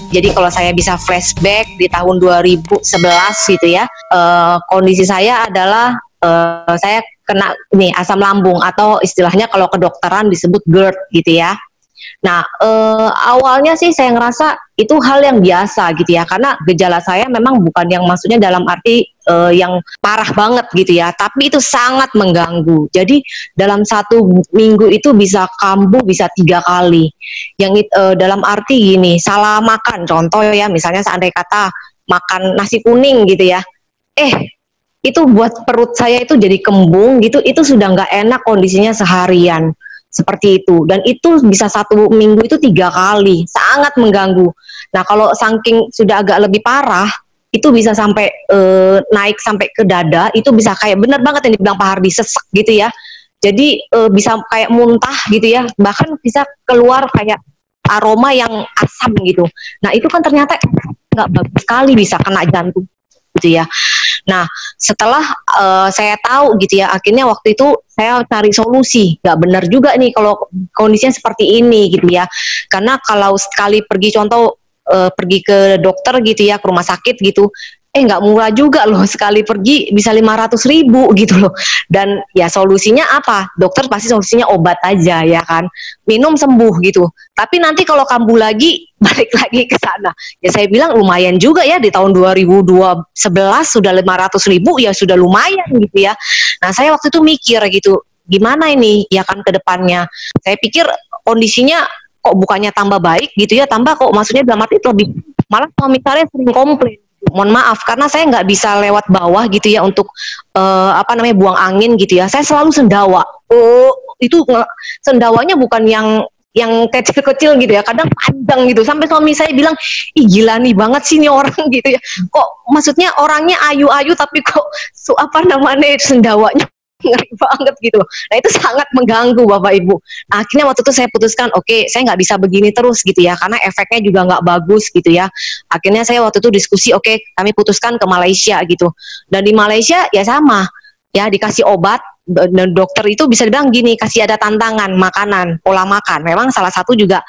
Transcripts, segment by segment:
Jadi kalau saya bisa flashback di tahun 2011 gitu ya, kondisi saya adalah saya kena nih asam lambung atau istilahnya kalau kedokteran disebut GERD gitu ya. Nah, awalnya sih saya ngerasa itu hal yang biasa gitu ya, karena gejala saya memang bukan yang maksudnya dalam arti yang parah banget gitu ya, tapi itu sangat mengganggu. Jadi dalam 1 minggu itu bisa kambuh bisa 3 kali. Yang dalam arti gini, salah makan, contoh ya, misalnya seandainya kata makan nasi kuning gitu ya, itu buat perut saya itu jadi kembung gitu, itu sudah nggak enak kondisinya seharian. Seperti itu, dan itu bisa 1 minggu itu 3 kali, sangat mengganggu. Nah kalau saking sudah agak lebih parah, itu bisa sampai naik sampai ke dada, itu bisa kayak bener banget yang dibilang Pak Hardi, sesek gitu ya. Jadi bisa kayak muntah gitu ya, bahkan bisa keluar kayak aroma yang asam gitu. Nah itu kan ternyata nggak bagus sekali, bisa kena jantung gitu ya. Nah setelah saya tahu gitu ya, akhirnya waktu itu saya cari solusi. Nggak benar juga nih kalau kondisinya seperti ini gitu ya, karena kalau sekali pergi contoh pergi ke dokter gitu ya, ke rumah sakit gitu, nggak murah juga loh, sekali pergi bisa 500.000 gitu loh. Dan ya solusinya apa? Dokter pasti solusinya obat aja ya kan, minum sembuh gitu. Tapi nanti kalau kambuh lagi balik lagi ke sana. Ya saya bilang lumayan juga ya, di tahun 2011 sudah 500.000 ya, sudah lumayan gitu ya. Nah saya waktu itu mikir gitu, gimana ini ya kan ke depannya. Saya pikir kondisinya kok bukannya tambah baik gitu ya, tambah kok, maksudnya dalam arti lebih, malah suami saya sering komplain. Mohon maaf karena saya nggak bisa lewat bawah gitu ya untuk buang angin gitu ya. Saya selalu sendawa. Itu sendawanya bukan yang kecil-kecil gitu ya, kadang panjang gitu, sampai suami saya bilang, ih gila nih banget sih nih orang gitu ya, kok maksudnya orangnya ayu-ayu tapi kok sendawanya ngeri banget gitu. Nah itu sangat mengganggu Bapak Ibu. Akhirnya waktu itu saya putuskan, oke, saya nggak bisa begini terus gitu ya, karena efeknya juga nggak bagus gitu ya. Akhirnya saya waktu itu diskusi, oke, kami putuskan ke Malaysia gitu. Dan di Malaysia ya sama, ya dikasih obat, dan dokter itu bisa dibilang gini, kasih ada tantangan makanan, pola makan. Memang salah satu juga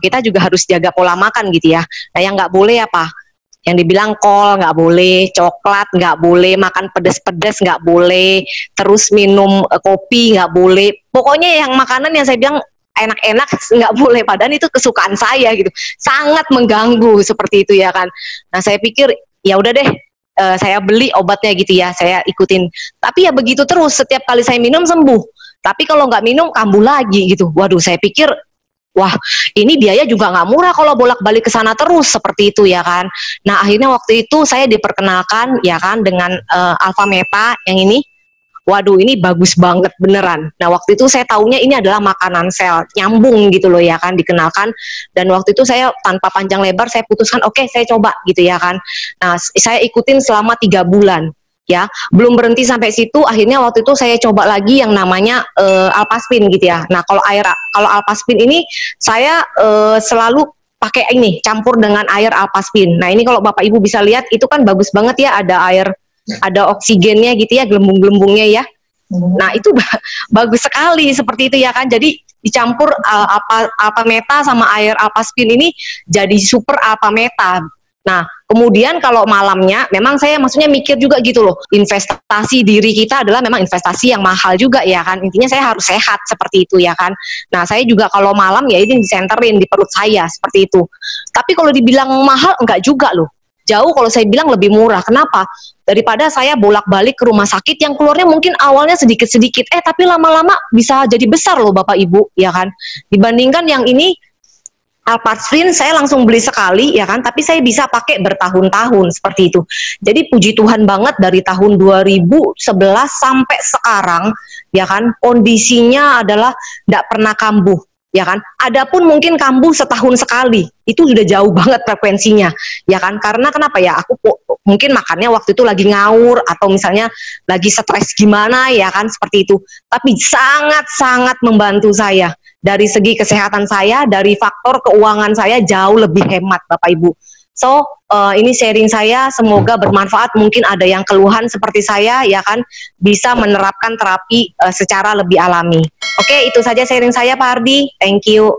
kita juga harus jaga pola makan gitu ya. Nah yang nggak boleh apa? Yang dibilang kol nggak boleh, coklat nggak boleh, makan pedes-pedes nggak boleh, terus minum kopi nggak boleh. Pokoknya yang makanan yang saya bilang enak-enak nggak boleh, padahal itu kesukaan saya gitu. Sangat mengganggu seperti itu ya kan. Nah saya pikir ya udah deh, saya beli obatnya gitu ya, saya ikutin. Tapi ya begitu terus, setiap kali saya minum sembuh. Tapi kalau nggak minum kambuh lagi gitu. Waduh, saya pikir wah ini biaya juga nggak murah kalau bolak-balik ke sana terus seperti itu ya kan. Nah akhirnya waktu itu saya diperkenalkan ya kan dengan Alpha Meta yang ini. Waduh ini bagus banget beneran. Nah waktu itu saya taunya ini adalah makanan sel, nyambung gitu loh ya kan, dikenalkan. Dan waktu itu saya tanpa panjang lebar saya putuskan oke, saya coba gitu ya kan. Nah saya ikutin selama 3 bulan. Ya, belum berhenti sampai situ. Akhirnya waktu itu saya coba lagi yang namanya Alpaspin gitu ya. Nah kalau Alpaspin ini saya selalu pakai ini, campur dengan air Alpaspin. Nah ini kalau Bapak Ibu bisa lihat itu kan bagus banget ya, ada air, ada oksigennya gitu ya, gelembung-gelembungnya ya. Nah itu bagus sekali seperti itu ya kan. Jadi dicampur Alpha Meta sama air Alpaspin ini jadi super Alpha Meta. Nah kemudian kalau malamnya memang saya maksudnya mikir juga gitu loh, investasi diri kita adalah memang investasi yang mahal juga ya kan, intinya saya harus sehat seperti itu ya kan. Nah saya juga kalau malam ya ini disenterin di perut saya seperti itu. Tapi kalau dibilang mahal enggak juga loh, jauh kalau saya bilang lebih murah. Kenapa? Daripada saya bolak-balik ke rumah sakit yang keluarnya mungkin awalnya sedikit-sedikit, tapi lama-lama bisa jadi besar loh Bapak Ibu ya kan. Dibandingkan yang ini Alpaspin saya langsung beli sekali ya kan, tapi saya bisa pakai bertahun-tahun seperti itu. Jadi puji Tuhan banget dari tahun 2011 sampai sekarang ya kan, kondisinya adalah tidak pernah kambuh ya kan. Adapun mungkin kambuh setahun sekali, itu sudah jauh banget frekuensinya ya kan. Karena kenapa ya, aku mungkin makannya waktu itu lagi ngawur atau misalnya lagi stres gimana ya kan, seperti itu. Tapi sangat-sangat membantu saya dari segi kesehatan saya, dari faktor keuangan saya jauh lebih hemat Bapak Ibu. So ini sharing saya, semoga bermanfaat. Mungkin ada yang keluhan seperti saya ya kan, bisa menerapkan terapi secara lebih alami. Oke, itu saja sharing saya Pak Hardi, thank you.